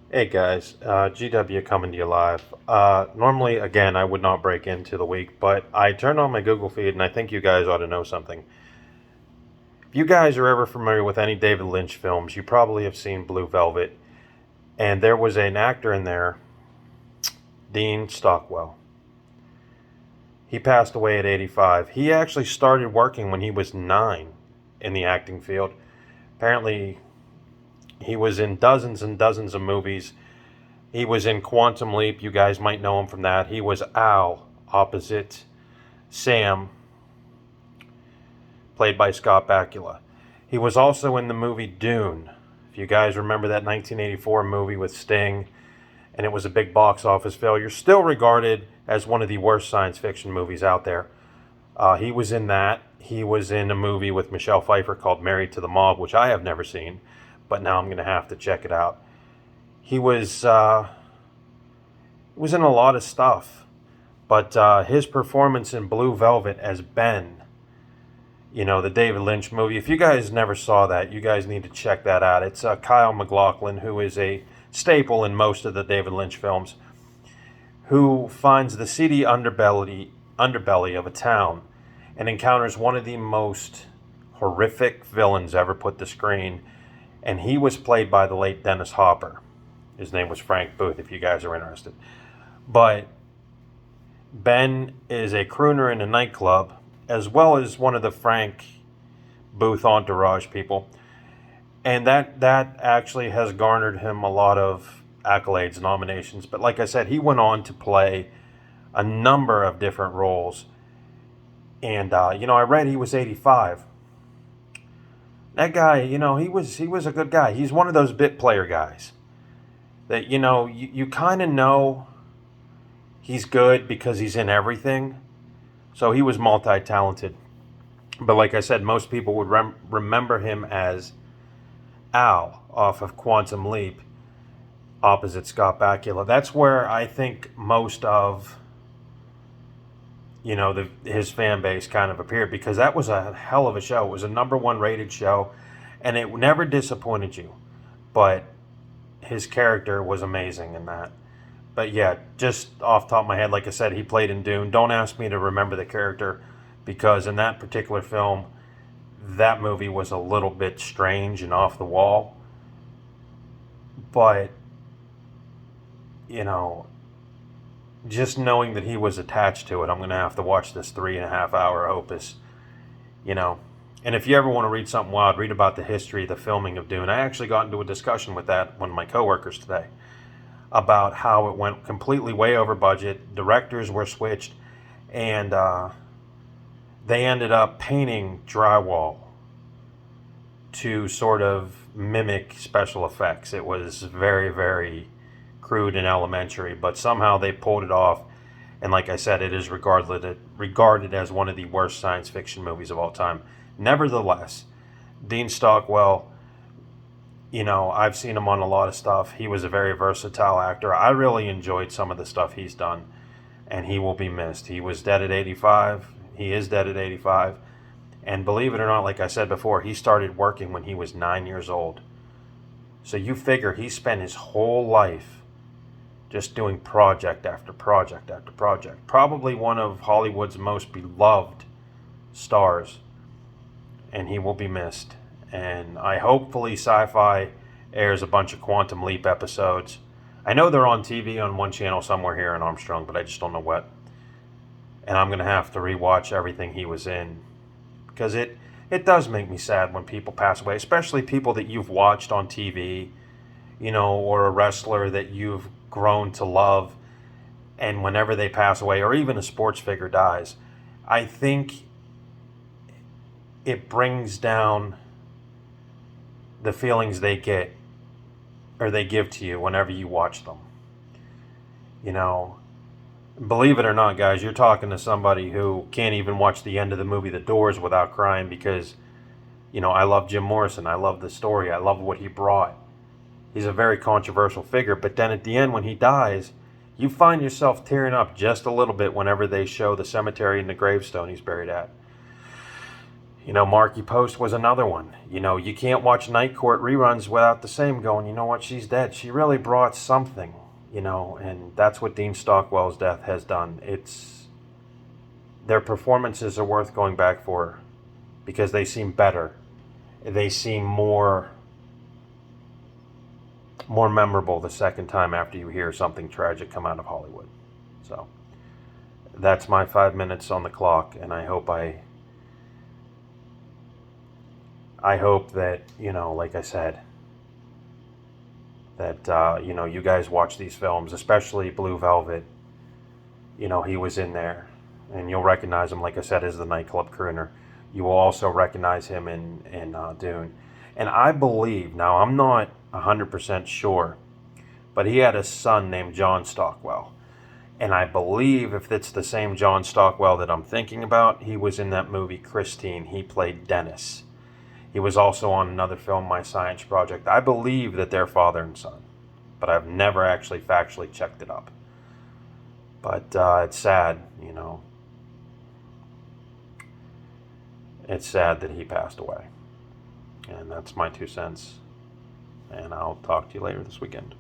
Hey guys, GW coming to you live. Normally, again, I would not break into the week, but I turned on my Google feed and I think you guys ought to know something. If you guys are ever familiar with any David Lynch films, you probably have seen Blue Velvet, and there was an actor in there, Dean Stockwell. He passed away at 85. He actually started working when he was 9 in the acting field. Apparently, he was in dozens and dozens of movies. He was in Quantum Leap. You guys might know him from that. He was Al, opposite Sam, played by Scott Bakula. He was also in the movie Dune. If you guys remember that 1984 movie with Sting, and it was a big box office failure, still regarded as one of the worst science fiction movies out there. He was in that. He was in a movie with Michelle Pfeiffer called Married to the Mob, which I have never seen, but now I'm going to have to check it out. He was in a lot of stuff, but his performance in Blue Velvet as Ben, the David Lynch movie. If you guys never saw that, you guys need to check that out. It's Kyle MacLachlan, who is a staple in most of the David Lynch films, who finds the seedy underbelly of a town and encounters one of the most horrific villains ever put to screen. And he was played by the late Dennis Hopper. His name was Frank Booth, if you guys are interested. But Ben is a crooner in a nightclub, as well as one of the Frank Booth entourage people. And that actually has garnered him a lot of accolades and nominations. But like I said, he went on to play a number of different roles. And, I read he was 85. That guy, he was a good guy. He's one of those bit player guys that, you kind of know he's good because he's in everything. So he was multi-talented. But like I said, most people would remember him as Al off of Quantum Leap, opposite Scott Bakula. That's where I think most of, his fan base kind of appeared, because that was a hell of a show. It was a #1 rated show, and it never disappointed you. But his character was amazing in that. But yeah, just off the top of my head, like I said, he played in Dune. Don't ask me to remember the character, because in that particular film, that movie was a little bit strange and off the wall. But, just knowing that he was attached to it, I'm going to have to watch this 3.5 hour opus, And if you ever want to read something wild, read about the history of the filming of Dune. I actually got into a discussion with one of my coworkers today about how it went completely way over budget. Directors were switched, and they ended up painting drywall to sort of mimic special effects. It was very, very crude and elementary, but somehow they pulled it off. And like I said, it is regarded as one of the worst science fiction movies of all time. Nevertheless, Dean Stockwell, I've seen him on a lot of stuff. He was a very versatile actor. I really enjoyed some of the stuff he's done, and he will be missed. He was dead at 85. He is dead at 85. And believe it or not, like I said before, he started working when he was 9 years old. So you figure he spent his whole life just doing project after project after project. Probably one of Hollywood's most beloved stars, and he will be missed. And I hopefully Sci-Fi airs a bunch of Quantum Leap episodes. I know they're on TV on one channel somewhere here in Armstrong, but I just don't know what. And I'm going to have to rewatch everything he was in, because it does make me sad when people pass away, especially people that you've watched on TV, or a wrestler that you've grown to love. And whenever they pass away, or even a sports figure dies, I think it brings down the feelings they get, or they give to you whenever you watch them. Believe it or not, guys, you're talking to somebody who can't even watch the end of the movie The Doors without crying, because, I love Jim Morrison. I love the story. I love what he brought. He's a very controversial figure, but then at the end, when he dies, you find yourself tearing up just a little bit whenever they show the cemetery and the gravestone he's buried at. Marky Post was another one. You can't watch Night Court reruns without the same going, you know what, she's dead. She really brought something, and that's what Dean Stockwell's death has done. Their performances are worth going back for because they seem better. They seem more memorable the second time after you hear something tragic come out of Hollywood. So that's my 5 minutes on the clock, and I hope that, like I said, that, you guys watch these films, especially Blue Velvet. He was in there, and you'll recognize him, like I said, as the nightclub crooner. You will also recognize him in Dune. And I believe, now I'm not 100% sure, but he had a son named John Stockwell. And I believe if it's the same John Stockwell that I'm thinking about, he was in that movie Christine. He played Dennis. He was also on another film, My Science Project. I believe that they're father and son, but I've never actually factually checked it up. But it's sad, It's sad that he passed away. And that's my 2 cents. And I'll talk to you later this weekend.